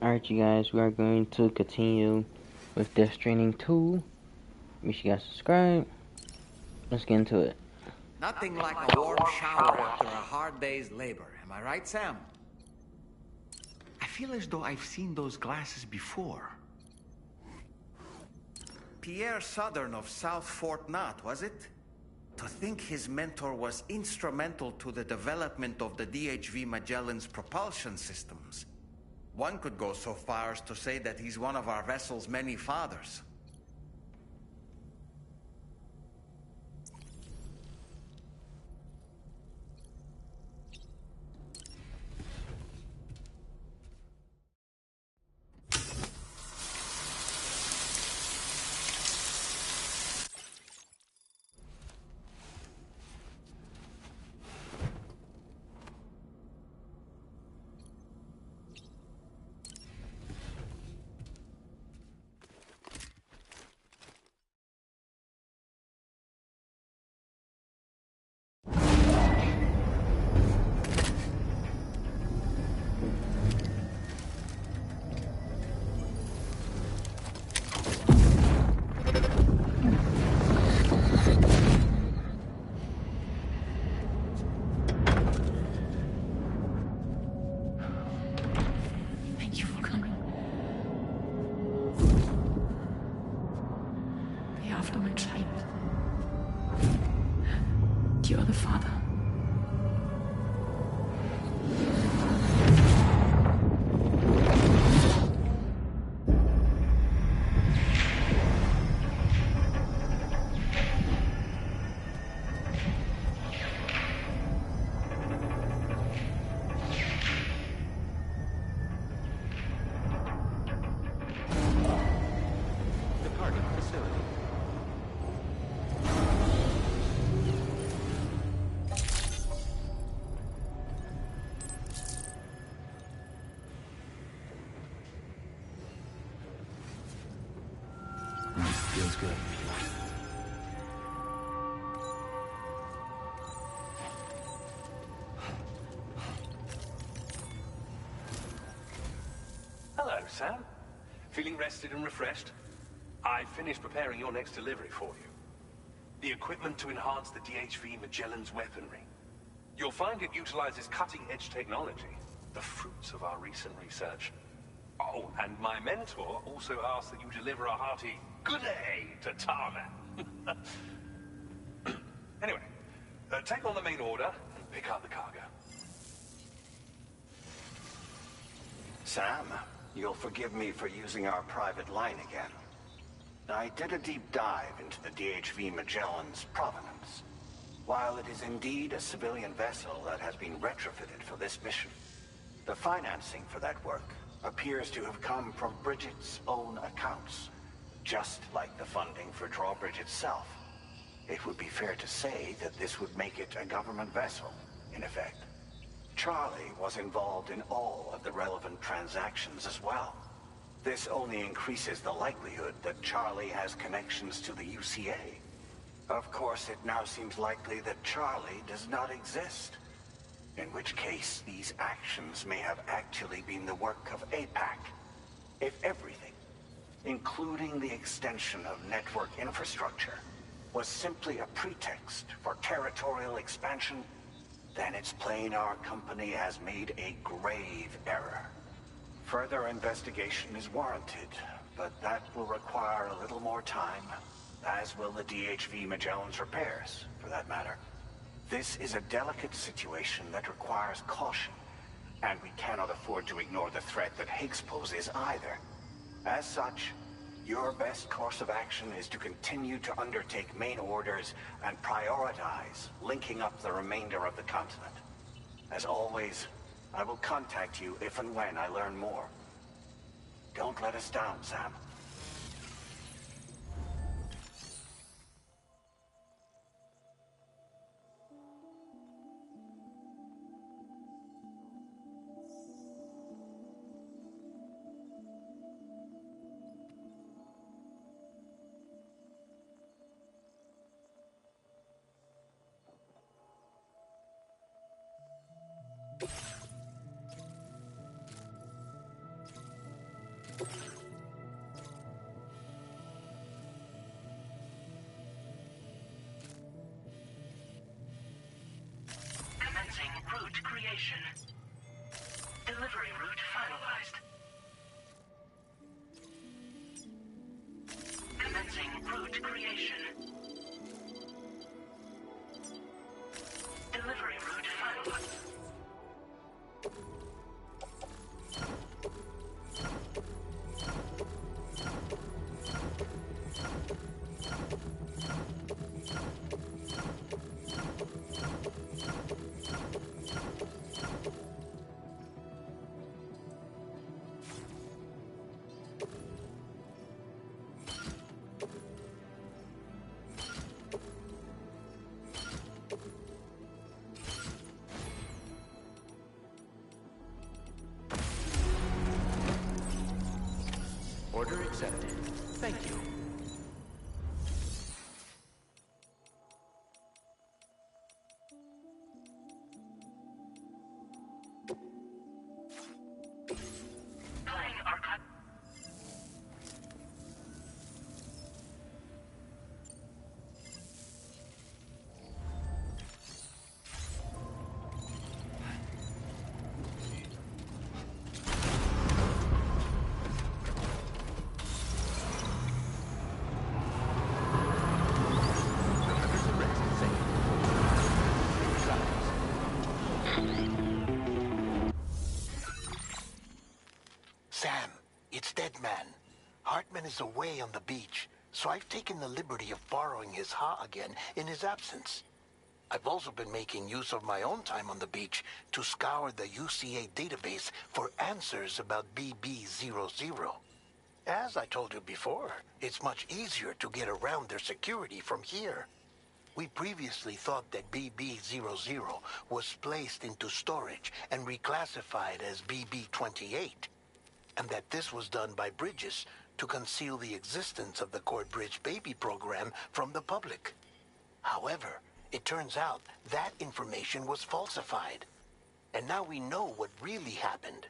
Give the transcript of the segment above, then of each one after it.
Alright, you guys, we are going to continue with Death Stranding 2. Make sure you guys subscribe. Let's get into it. Nothing like a warm shower after a hard day's labor. Am I right, Sam? I feel as though I've seen those glasses before. Pierre Southern of South Fort Knott, was it? To think his mentor was instrumental to the development of the DHV Magellan's propulsion systems. One could go so far as to say that he's one of our vessel's many fathers. You're the father. Departing facility. Feels good. Hello, Sam. Feeling rested and refreshed? I finished preparing your next delivery for you. The equipment to enhance the DHV Magellan's weaponry. You'll find it utilizes cutting-edge technology, the fruits of our recent research. Oh, and my mentor also asked that you deliver a hearty good day to Tarman. Anyway, take on the main order and pick up the cargo. Sam, you'll forgive me for using our private line again. I did a deep dive into the DHV Magellan's provenance. While it is indeed a civilian vessel that has been retrofitted for this mission, the financing for that work appears to have come from Bridget's own accounts, just like the funding for Drawbridge itself. It would be fair to say that this would make it a government vessel, in effect. Charlie was involved in all of the relevant transactions as well. This only increases the likelihood that Charlie has connections to the UCA. Of course, it now seems likely that Charlie does not exist. In which case, these actions may have actually been the work of APAC. If everything, including the extension of network infrastructure, was simply a pretext for territorial expansion, then it's plain our company has made a grave error. Further investigation is warranted, but that will require a little more time, as will the DHV Magellan's repairs, for that matter. This is a delicate situation that requires caution, and we cannot afford to ignore the threat that Higgs poses either. As such, your best course of action is to continue to undertake main orders and prioritize linking up the remainder of the continent. As always, I will contact you if and when I learn more. Don't let us down, Sam. Commencing route creation. Delivery route finalized. Commencing route creation. Delivery route finalized. Order accepted. Thank you. Playing archive. Sam, it's Deadman. Hartman is away on the beach, so I've taken the liberty of borrowing his Ha again in his absence. I've also been making use of my own time on the beach to scour the UCA database for answers about BB00. As I told you before, it's much easier to get around their security from here. We previously thought that BB00 was placed into storage and reclassified as BB28, and that this was done by Bridges to conceal the existence of the Cord Bridge baby program from the public. However, it turns out that information was falsified, and now we know what really happened.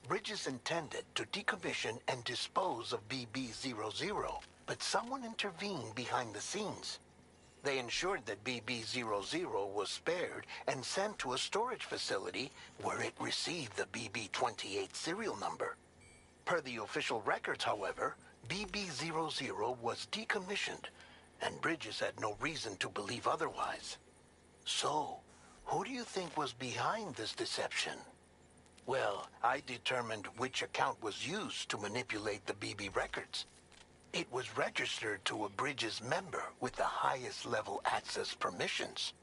Bridges intended to decommission and dispose of BB00, but someone intervened behind the scenes. They ensured that BB00 was spared and sent to a storage facility where it received the BB28 serial number. Per the official records, however, BB00 was decommissioned, and Bridges had no reason to believe otherwise. So, who do you think was behind this deception? Well, I determined which account was used to manipulate the BB records. It was registered to a Bridges member with the highest level access permissions.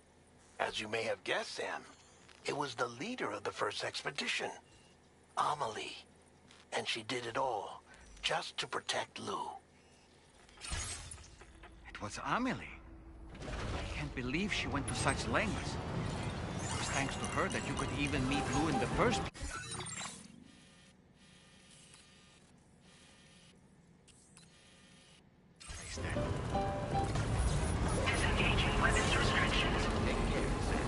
As you may have guessed, Sam, it was the leader of the first expedition, Amelie. And she did it all just to protect Lou. It was Amelie. I can't believe she went to such lengths. It was thanks to her that you could even meet Lou in the first place. Disengaging weapons restrictions. Take care, Sam.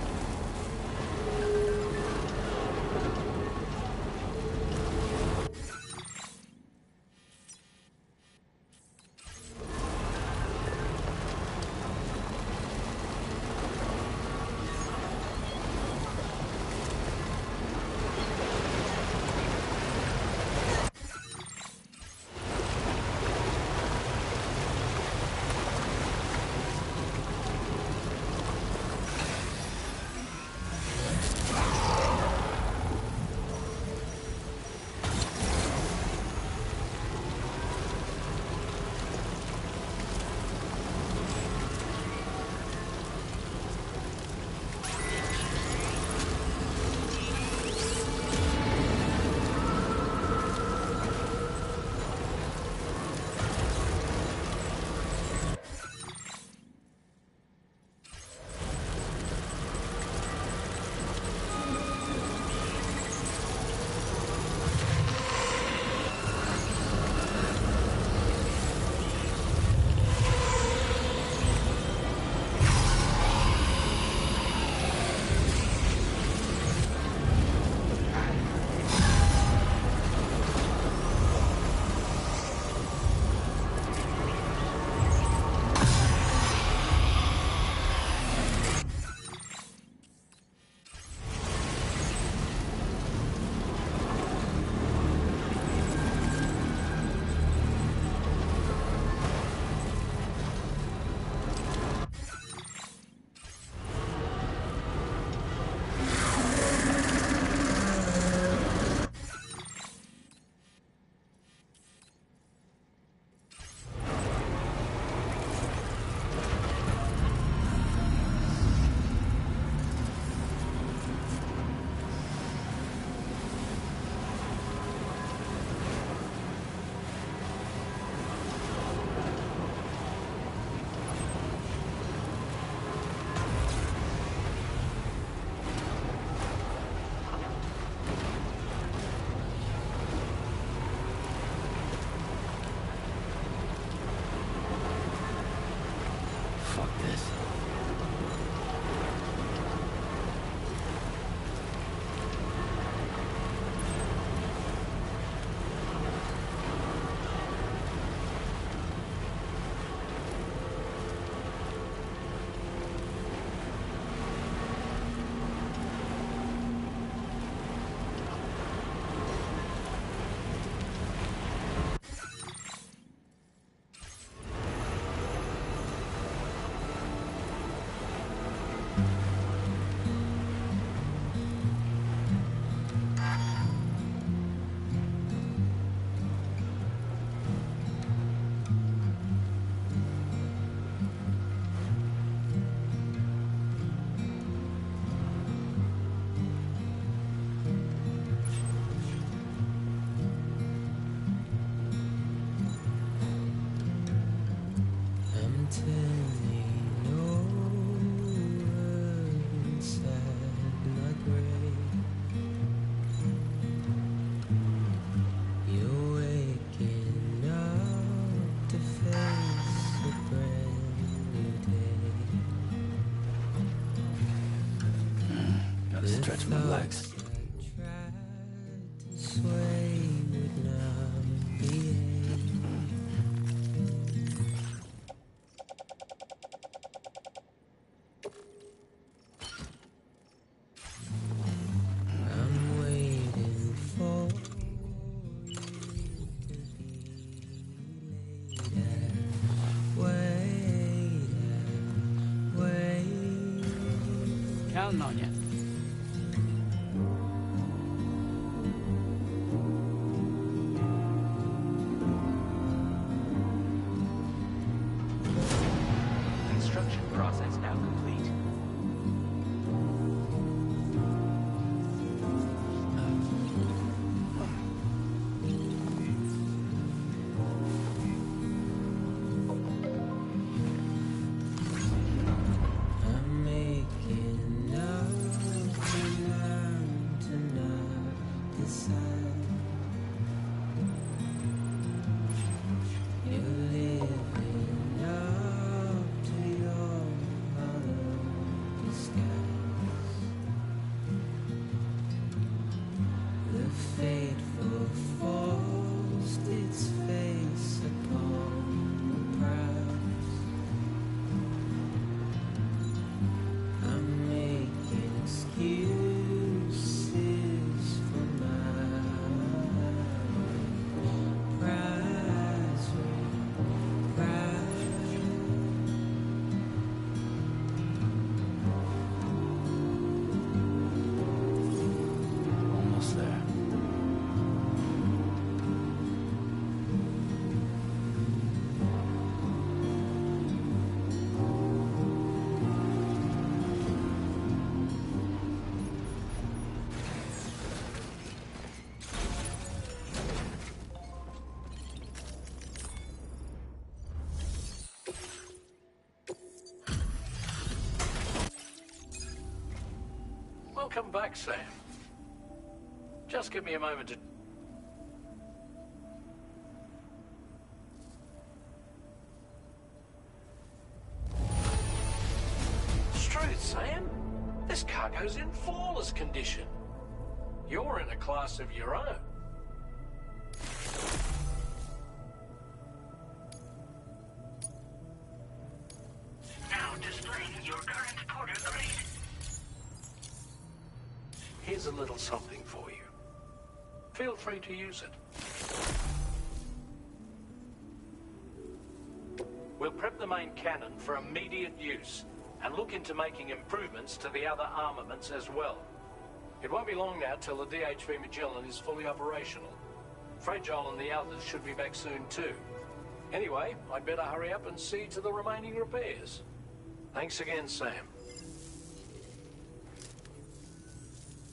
counting on you. Construction process now complete. I'm making up my mind to not decide. You're living up to your hollow disguise. The fateful forced its face upon the prize. I'm making excuses for my prize ring, pride. Almost there. Welcome back, Sam. Just give me a moment to... Truth, Sam. This cargo's in flawless condition. You're in a class of your own. Now displaying your current porter grade. Here's a little something for you. Feel free to use it. We'll prep the main cannon for immediate use and look into making improvements to the other armaments as well. It won't be long now till the DHV Magellan is fully operational. Fragile and the others should be back soon too. Anyway, I'd better hurry up and see to the remaining repairs. Thanks again, Sam.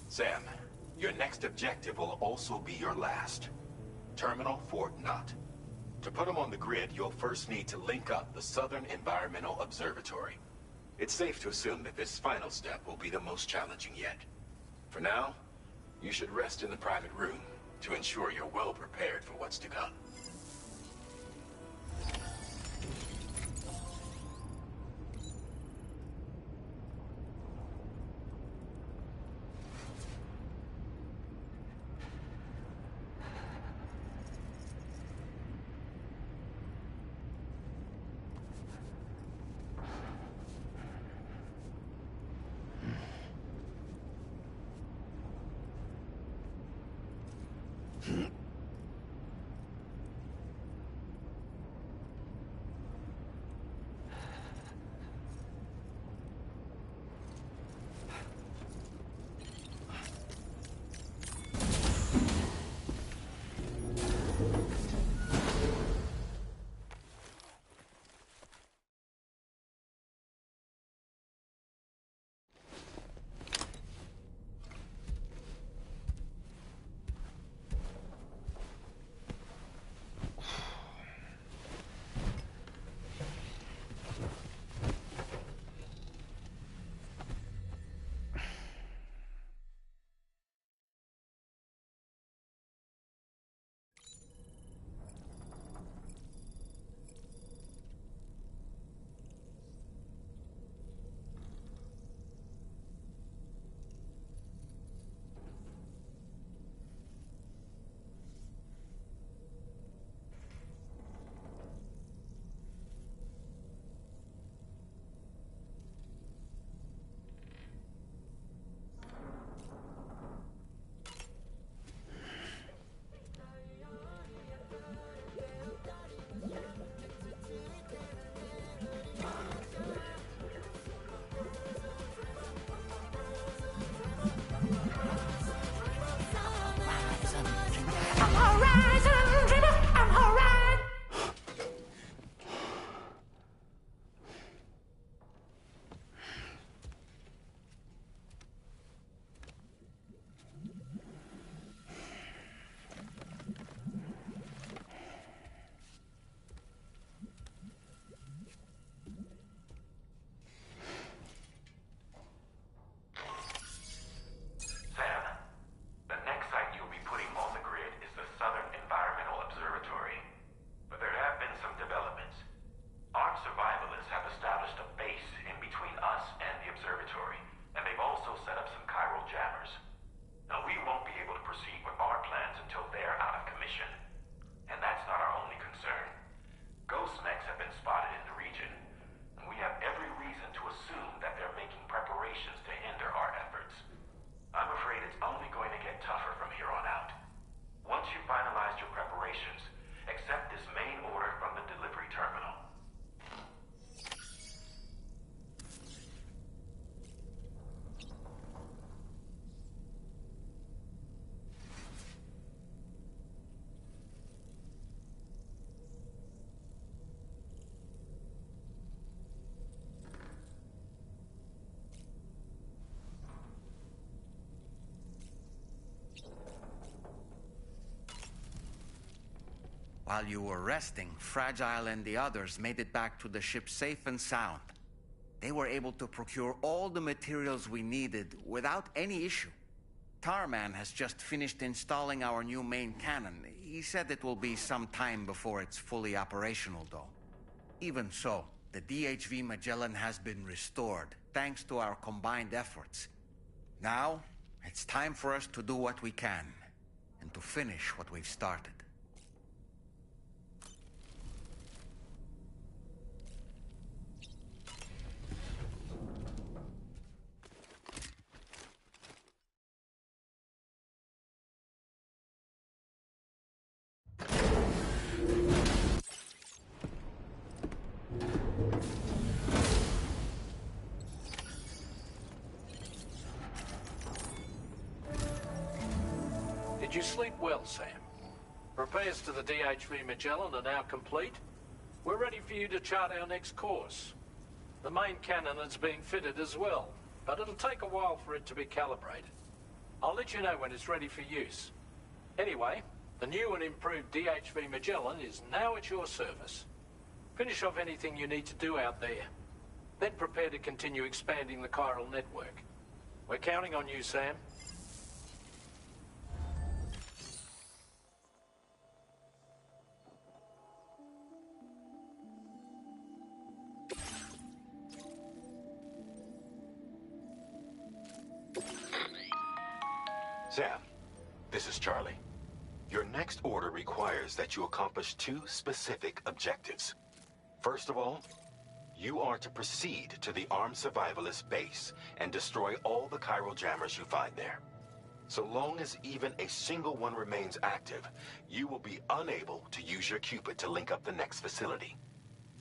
Sam, your next objective will also be your last. Terminal Fort Knott. To put them on the grid, you'll first need to link up the Southern Environmental Observatory. It's safe to assume that this final step will be the most challenging yet. For now, you should rest in the private room to ensure you're well prepared for what's to come. While you were resting, Fragile and the others made it back to the ship safe and sound. They were able to procure all the materials we needed without any issue. Tarman has just finished installing our new main cannon. He said it will be some time before it's fully operational, though. Even so, the DHV Magellan has been restored, thanks to our combined efforts. Now, it's time for us to do what we can, and to finish what we've started. Did you sleep well, Sam? Repairs to the DHV Magellan are now complete. We're ready for you to chart our next course. The main cannon is being fitted as well, but it'll take a while for it to be calibrated. I'll let you know when it's ready for use. Anyway, the new and improved DHV Magellan is now at your service. Finish off anything you need to do out there. Then prepare to continue expanding the chiral network. We're counting on you, Sam. Sam, this is Charlie. Your next order requires that you accomplish two specific objectives. First of all, you are to proceed to the armed survivalist base and destroy all the chiral jammers you find there. So long as even a single one remains active, you will be unable to use your Cupid to link up the next facility.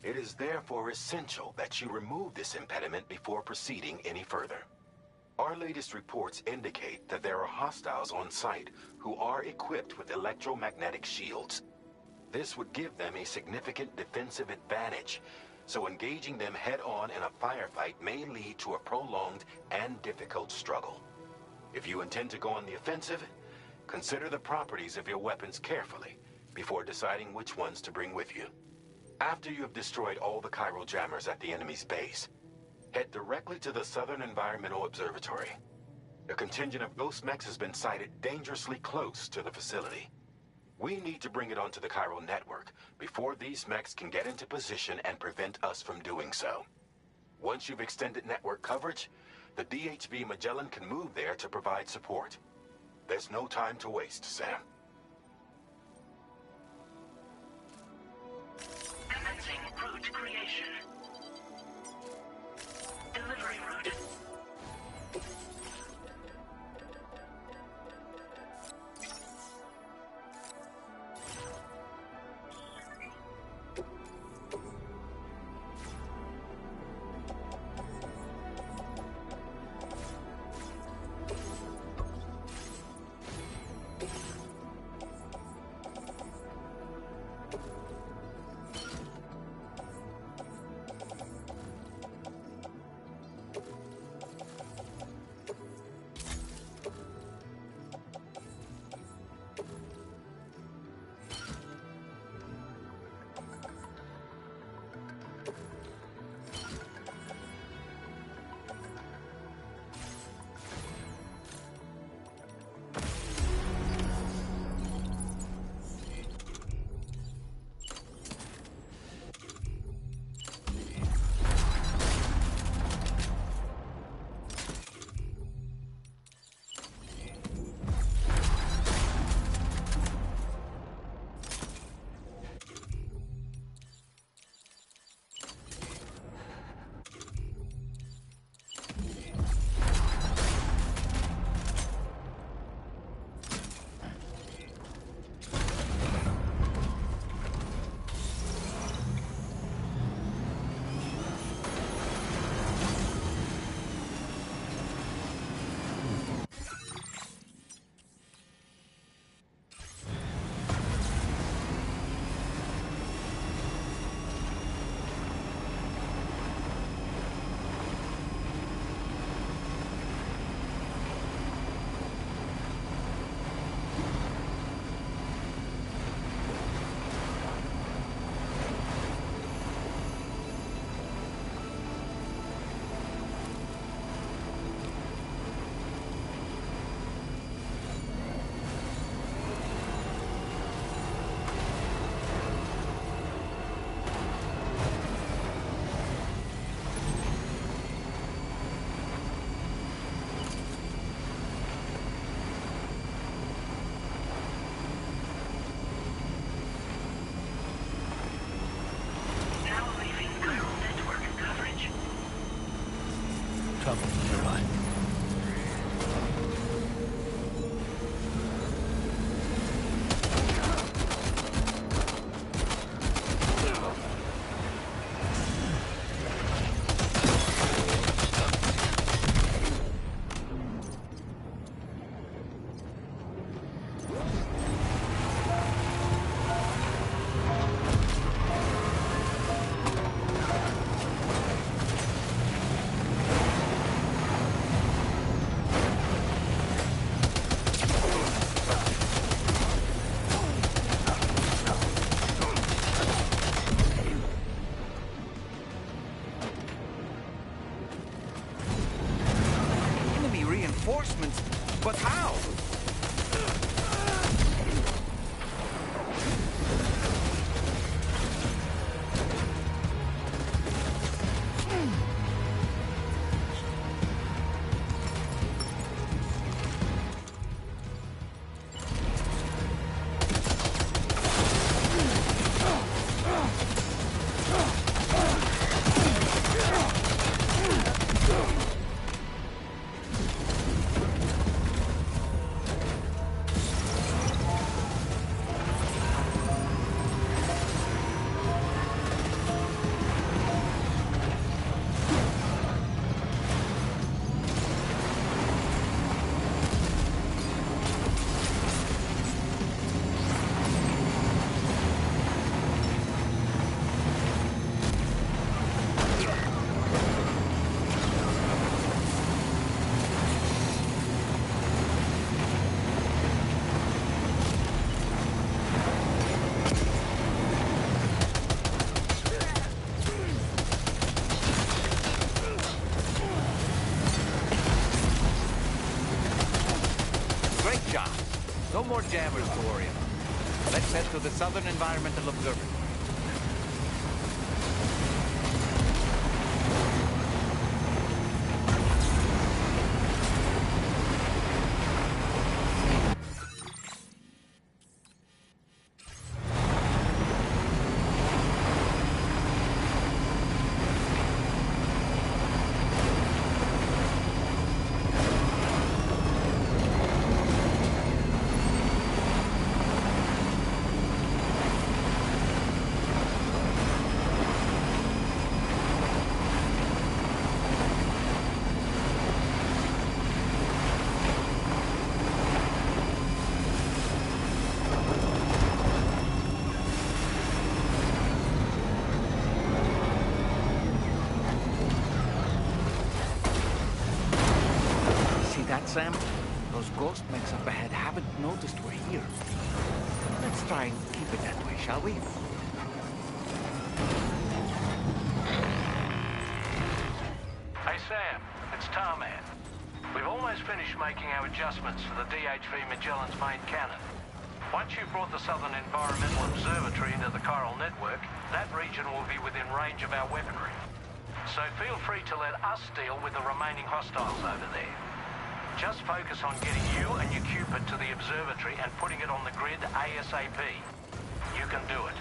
It is therefore essential that you remove this impediment before proceeding any further. Our latest reports indicate that there are hostiles on site who are equipped with electromagnetic shields. This would give them a significant defensive advantage, so engaging them head-on in a firefight may lead to a prolonged and difficult struggle. If you intend to go on the offensive, consider the properties of your weapons carefully before deciding which ones to bring with you. After you have destroyed all the chiral jammers at the enemy's base, head directly to the Southern Environmental Observatory. A contingent of ghost mechs has been sighted dangerously close to the facility. We need to bring it onto the chiral network before these mechs can get into position and prevent us from doing so. Once you've extended network coverage, the DHV Magellan can move there to provide support. There's no time to waste, Sam. Commencing route creation. Delivery route. jammers to worry about. Let's head to the Southern Environmental Observatory. Sam, those ghost mechs up ahead haven't noticed we're here. Let's try and keep it that way, shall we? Hey Sam, it's Tarman. We've almost finished making our adjustments for the DHV Magellan's main cannon. Once you've brought the Southern Environmental Observatory into the Chiral network, that region will be within range of our weaponry. So feel free to let us deal with the remaining hostiles over there. Just focus on getting you and your Cupid to the observatory and putting it on the grid ASAP. You can do it.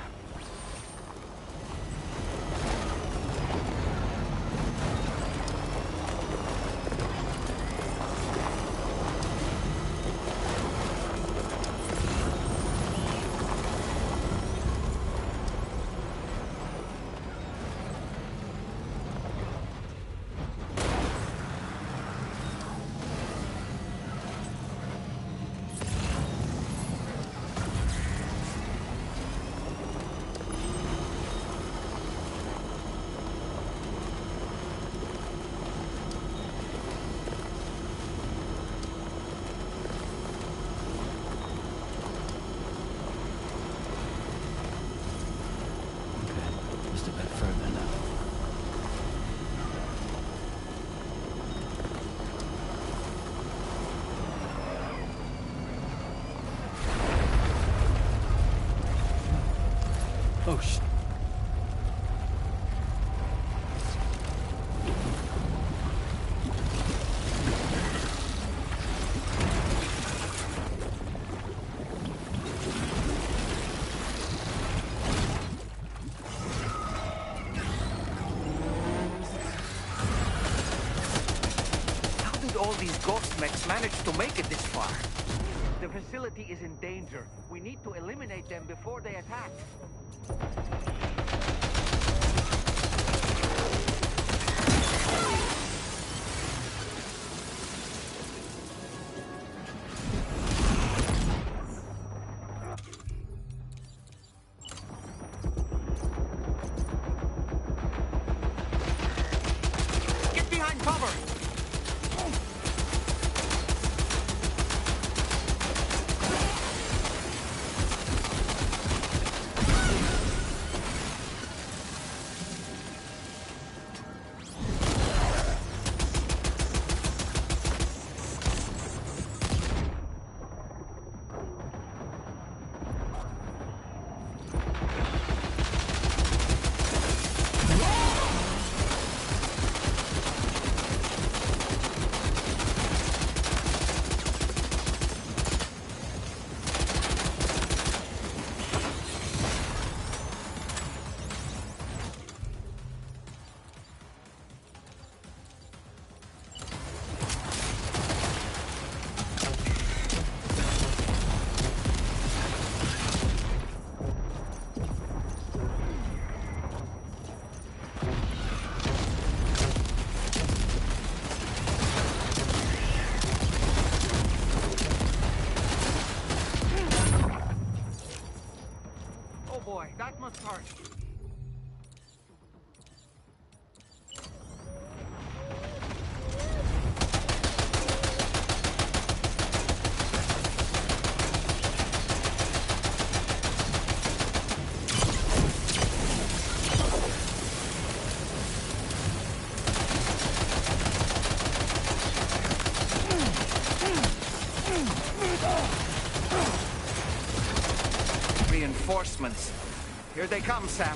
Oh, shit. How did all these ghost mechs manage to make it this far? The facility is in danger. We need to eliminate them before they attack. Get behind cover! Boy, that must hurt. Reinforcements. Here they come, Sam.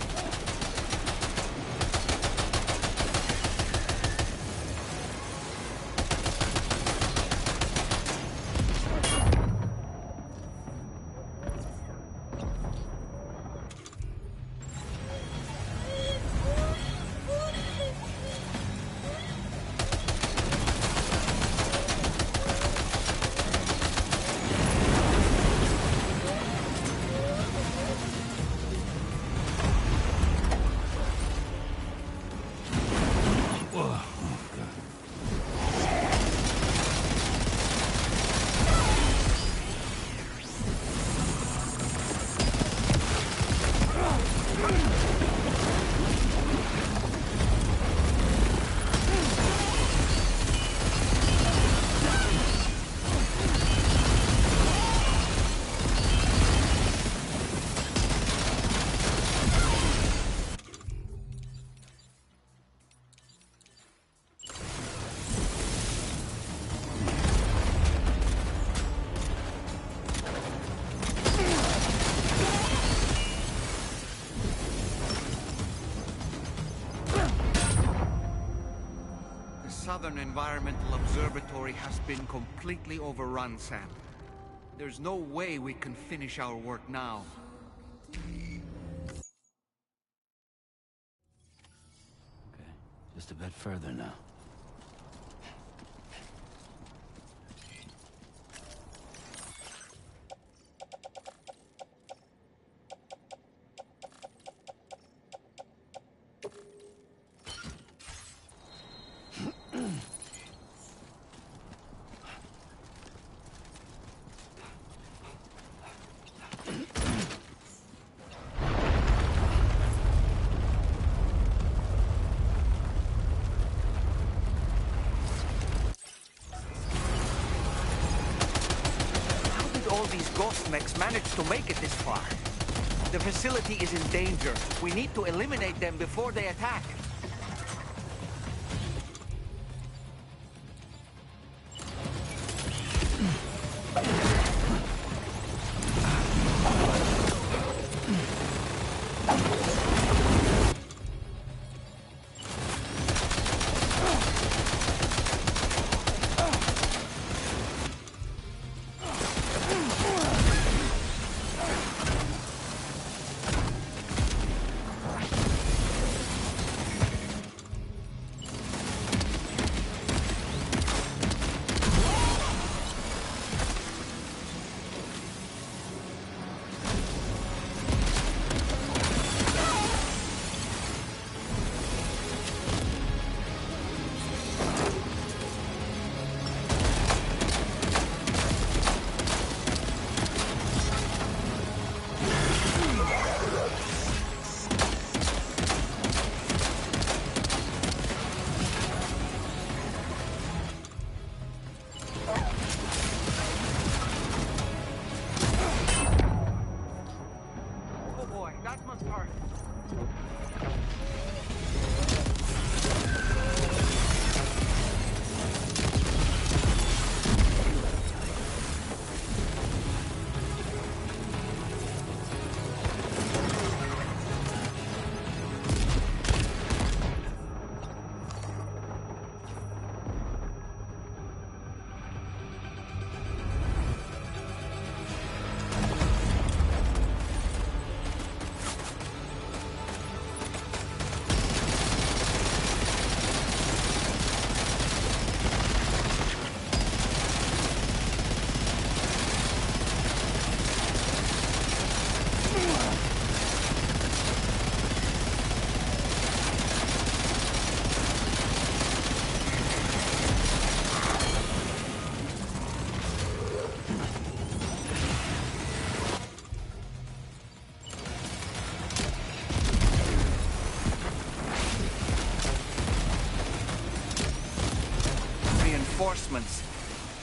Southern Environmental Observatory has been completely overrun, Sam. There's no way we can finish our work now. Okay, just a bit further now. These ghost mechs managed to make it this far. The facility is in danger. We need to eliminate them before they attack. Reinforcements.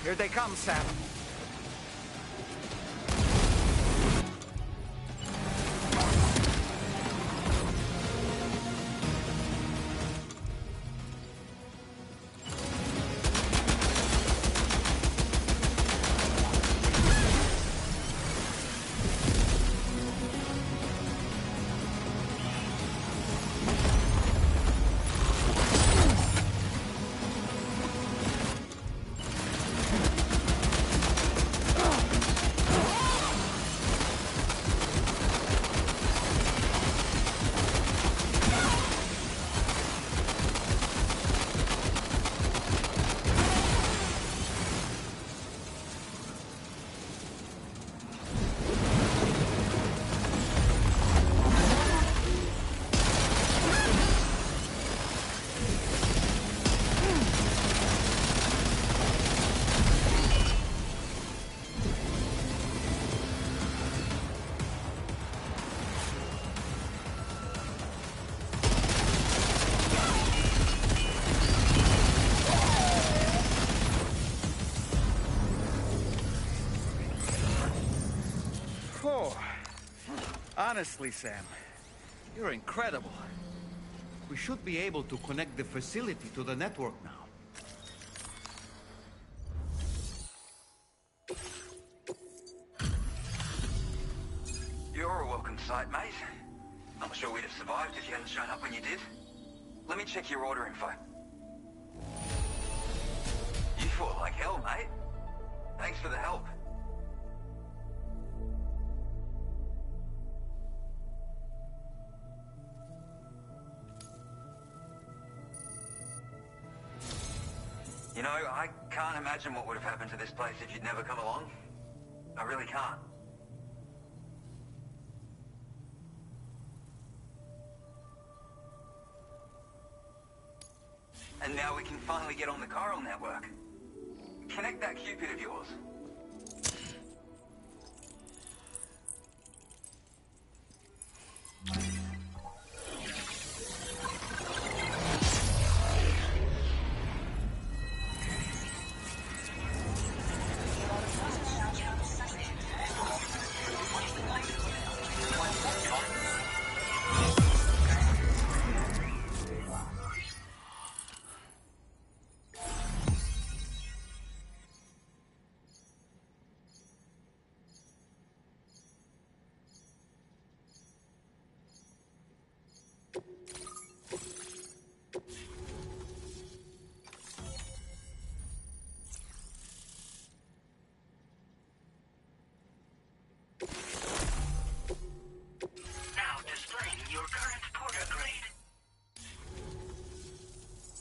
Here they come, Sam. Honestly, Sam, you're incredible. We should be able to connect the facility to the network now. You're a welcome sight, mate. Not sure we'd have survived if you hadn't shown up when you did. Let me check your order info. You fought like hell, mate. Thanks for the help. You know, I can't imagine what would have happened to this place if you'd never come along. I really can't. And now we can finally get on the chiral network. Connect that Cupid of yours.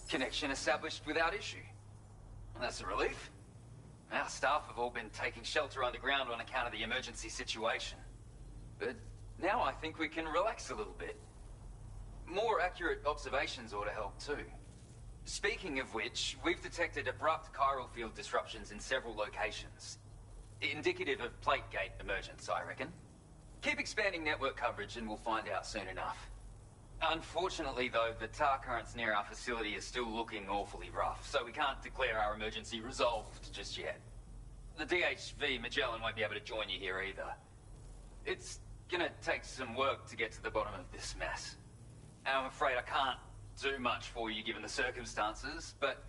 Connection established without issue. That's a relief. Our staff have all been taking shelter underground on account of the emergency situation. But now I think we can relax a little bit. More accurate observations ought to help too. Speaking of which, we've detected abrupt chiral field disruptions in several locations. Indicative of plate gate emergence, I reckon. Keep expanding network coverage and we'll find out soon enough. Unfortunately, though, the tar currents near our facility is still looking awfully rough, so we can't declare our emergency resolved just yet. The DHV Magellan won't be able to join you here either. It's gonna take some work to get to the bottom of this mess. I'm afraid I can't do much for you given the circumstances, but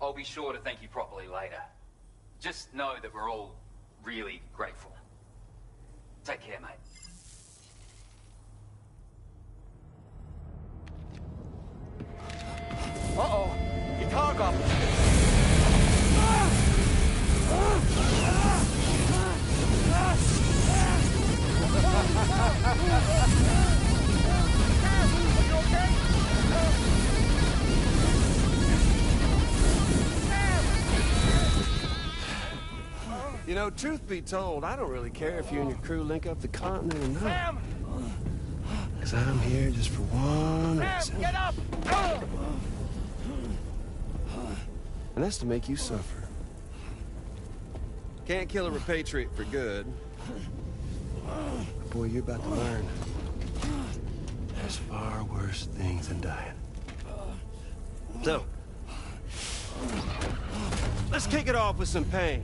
I'll be sure to thank you properly later. Just know that we're all really grateful. Take care, mate. Uh-oh! Guitar goblin! You know, truth be told, I don't really care if you and your crew link up the continent or not. Sam! Because I'm here just for one reason. Sam, get up! And that's to make you suffer. Can't kill a repatriate for good. But boy, you're about to learn. There's far worse things than dying. So, let's kick it off with some pain.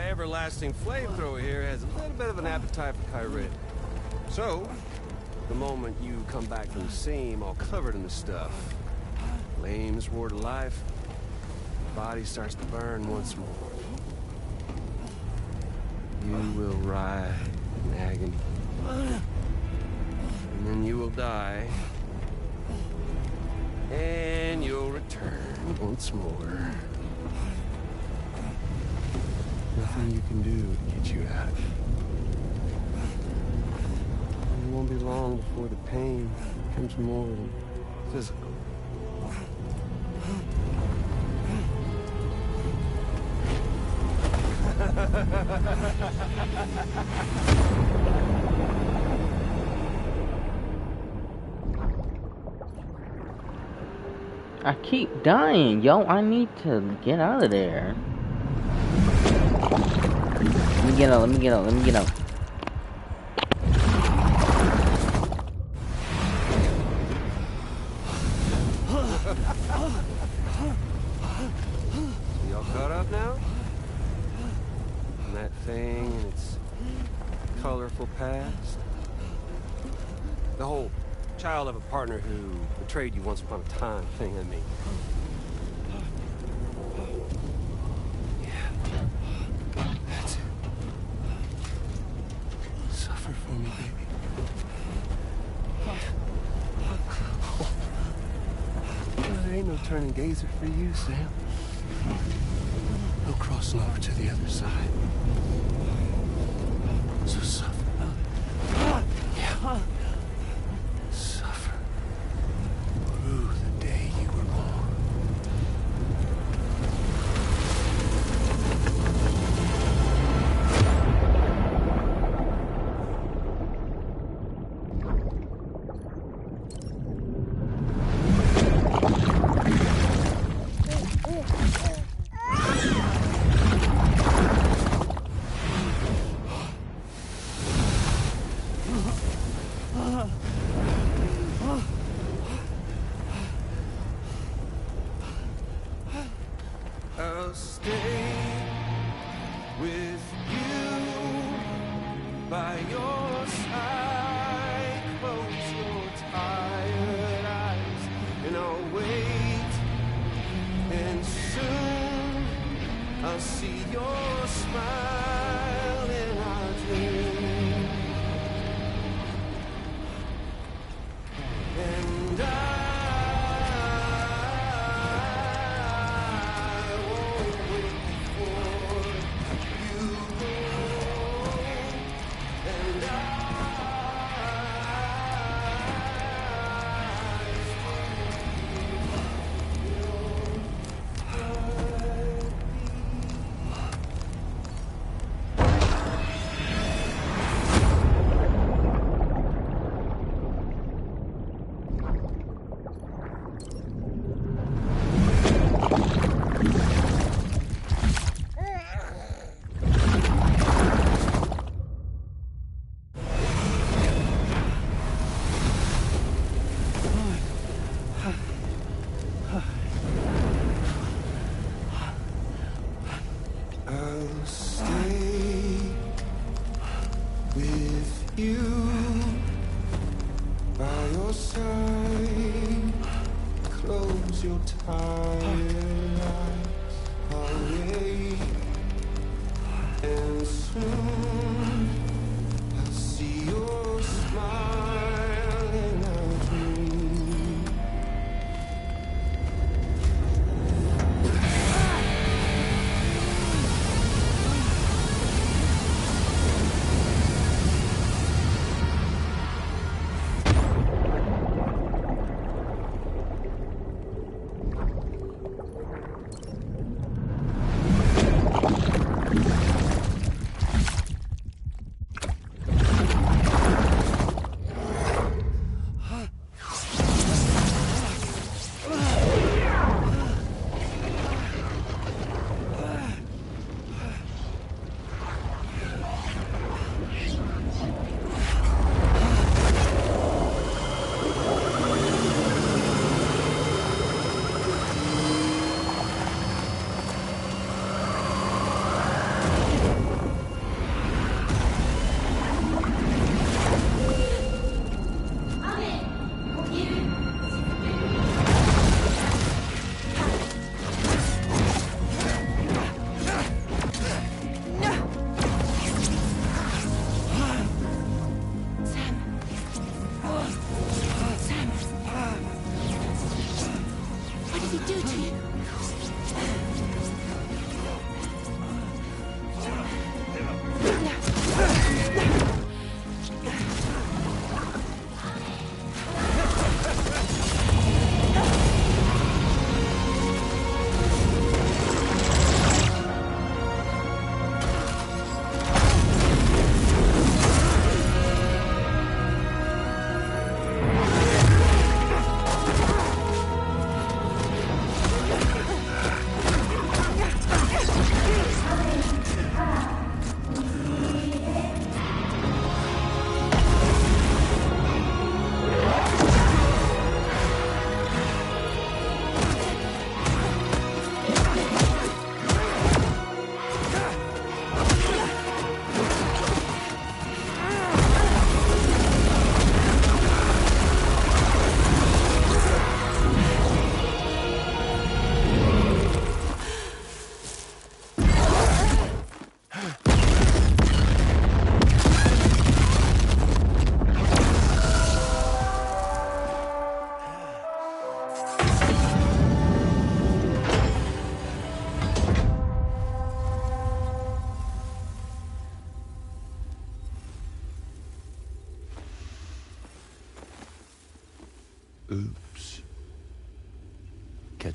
Everlasting flamethrower here has a little bit of an appetite for Kyrit. So, the moment you come back from the seam all covered in the stuff, flames roar to life, the body starts to burn once more. You will writhe in agony. And then you will die. And you'll return once more. anything you can do to get you out of it. It won't be long before the pain becomes more than physical. I keep dying, yo. I need to get out of there. Let me get out, let me get out, let me get out. Y'all caught up now? And that thing and its colorful past? The whole child of a partner who betrayed you once upon a time thing, I mean. Yeah. That's it. Suffer for me, baby. There ain't no turning gazer for you, Sam. No crossing over to the other side. So suffer. Yeah. Suffer. Through the day you were born. I'll stay with you by your side. Close your tired eyes and I'll wait. And soon I'll see your smile in our dream. And I'll stay with you by your side. Close your tired eyes. I'll wait, and soon I'll see your smile in our dream.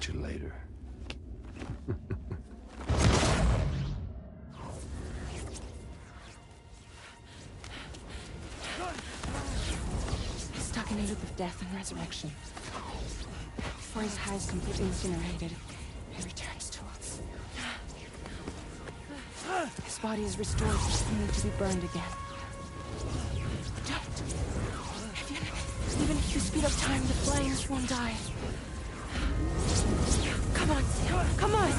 Catch you later. He's stuck in a loop of death and resurrection. Before his high is completely incinerated, he returns to us. His body is restored, only to be burned again. Don't! Even if you speed up time, the flames won't die. Come on, Sam, come on!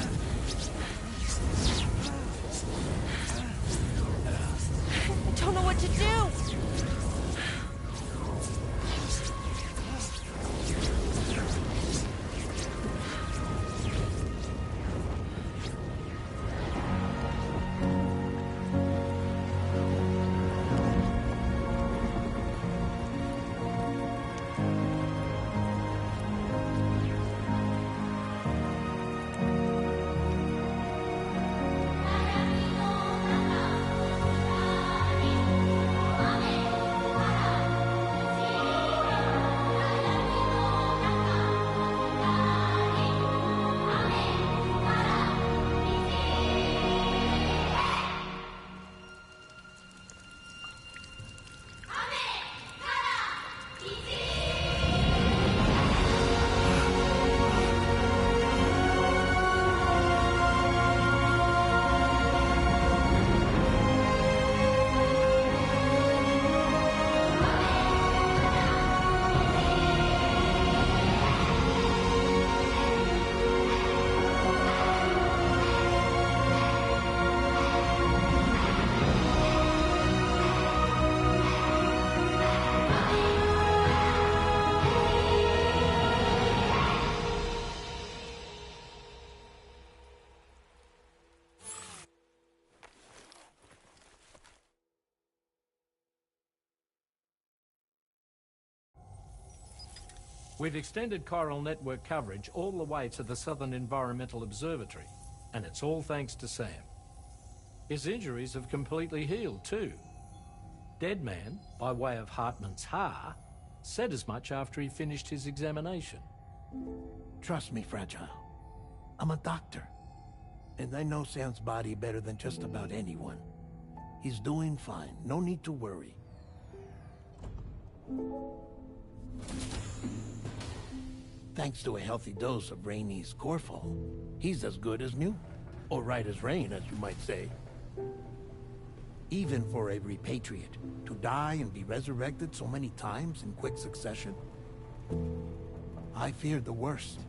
I don't know what to do! We've extended chiral network coverage all the way to the Southern Environmental Observatory, and it's all thanks to Sam. His injuries have completely healed too. Deadman, by way of Hartman's Ha, said as much after he finished his examination. Trust me, Fragile. I'm a doctor, and I know Sam's body better than just about anyone. He's doing fine, no need to worry. Thanks to a healthy dose of Rainey's Corfol, he's as good as new. Or right as rain, as you might say. Even for a repatriate, to die and be resurrected so many times in quick succession, I feared the worst.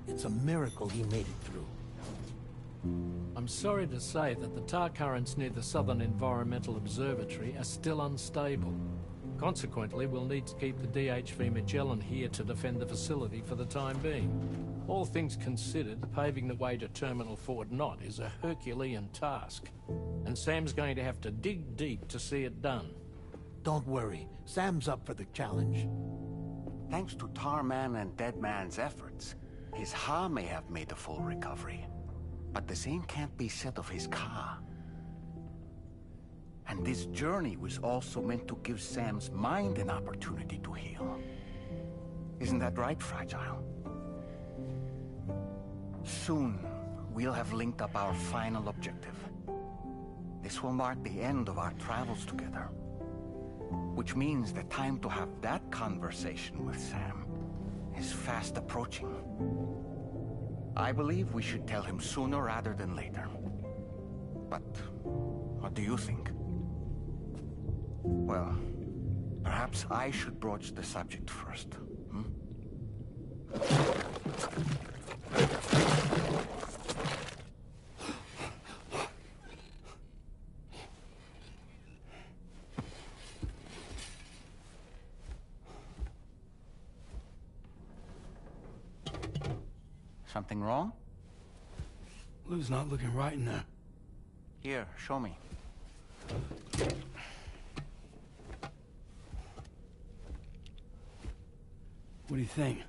It's a miracle he made it through. I'm sorry to say that the tar currents near the Southern Environmental Observatory are still unstable. Consequently, we'll need to keep the DHV Magellan here to defend the facility for the time being. All things considered, paving the way to Terminal Fort Knott is a Herculean task. And Sam's going to have to dig deep to see it done. Don't worry, Sam's up for the challenge. Thanks to Tarman and Deadman's efforts, his Ha may have made a full recovery. But the same can't be said of his Ka. And this journey was also meant to give Sam's mind an opportunity to heal. Isn't that right, Fragile? Soon, we'll have linked up our final objective. This will mark the end of our travels together. Which means the time to have that conversation with Sam is fast approaching. I believe we should tell him sooner rather than later. But what do you think? Well, perhaps I should broach the subject first, hmm? Something wrong? Lou's not looking right in there. Here, show me. What do you think?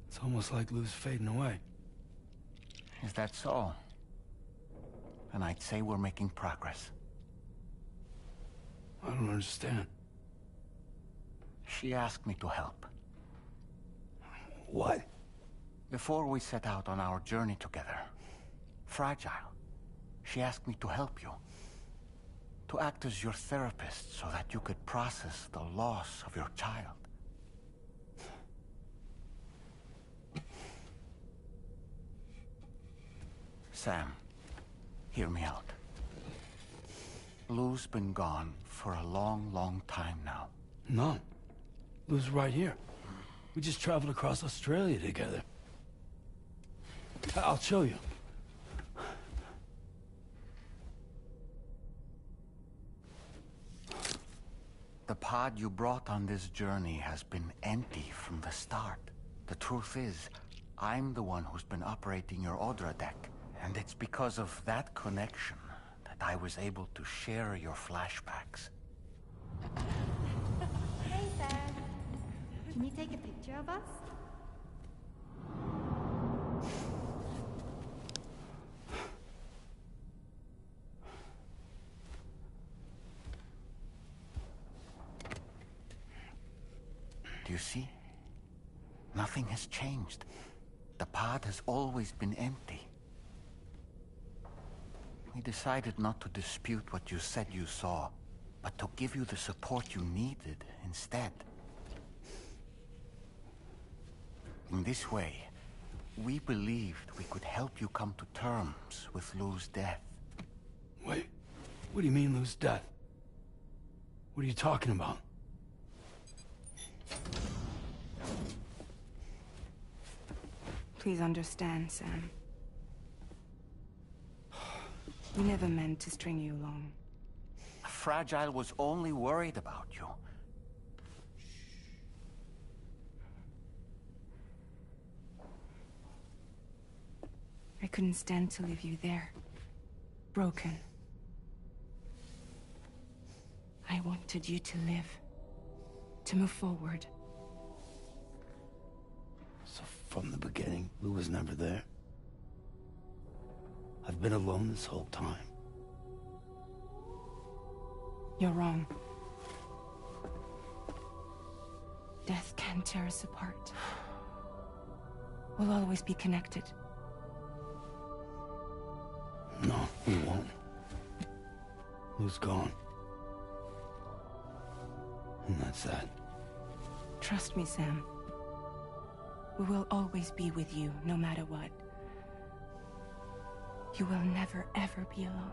It's almost like Lou's fading away. Is that so? And I'd say we're making progress. I don't understand. She asked me to help. What? Before we set out on our journey together, Fragile, she asked me to help you. To act as your therapist so that you could process the loss of your child. Sam, hear me out. Lou's been gone for a long, long time now. No. Lou's right here. We just traveled across Australia together. I'll show you. The pod you brought on this journey has been empty from the start. The truth is, I'm the one who's been operating your Odra deck. And it's because of that connection that I was able to share your flashbacks. Hey, Sam. Can you take a picture of us? Do you see? Nothing has changed. The pod has always been empty. We decided not to dispute what you said you saw, but to give you the support you needed instead. In this way, we believed we could help you come to terms with Lou's death. Wait, what do you mean Lou's death? What are you talking about? Please understand, Sam. We never meant to string you along. Fragile was only worried about you. I couldn't stand to leave you there. Broken. I wanted you to live. To move forward. So from the beginning, Lou was never there? I've been alone this whole time. You're wrong. Death can tear us apart. We'll always be connected. No, we won't. Lou's gone. And that's that. Trust me, Sam. We will always be with you, no matter what. You will never, ever be alone.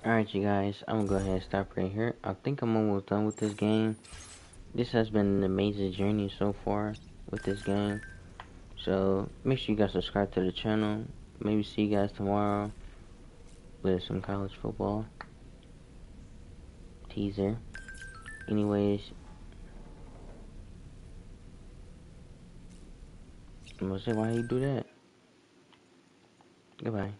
Alright, you guys, I'm gonna go ahead and stop right here. I think I'm almost done with this game. This has been an amazing journey so far with this game. So, make sure you guys subscribe to the channel. Maybe see you guys tomorrow with some college football teaser. Anyways, I'm gonna say why you do that. Goodbye.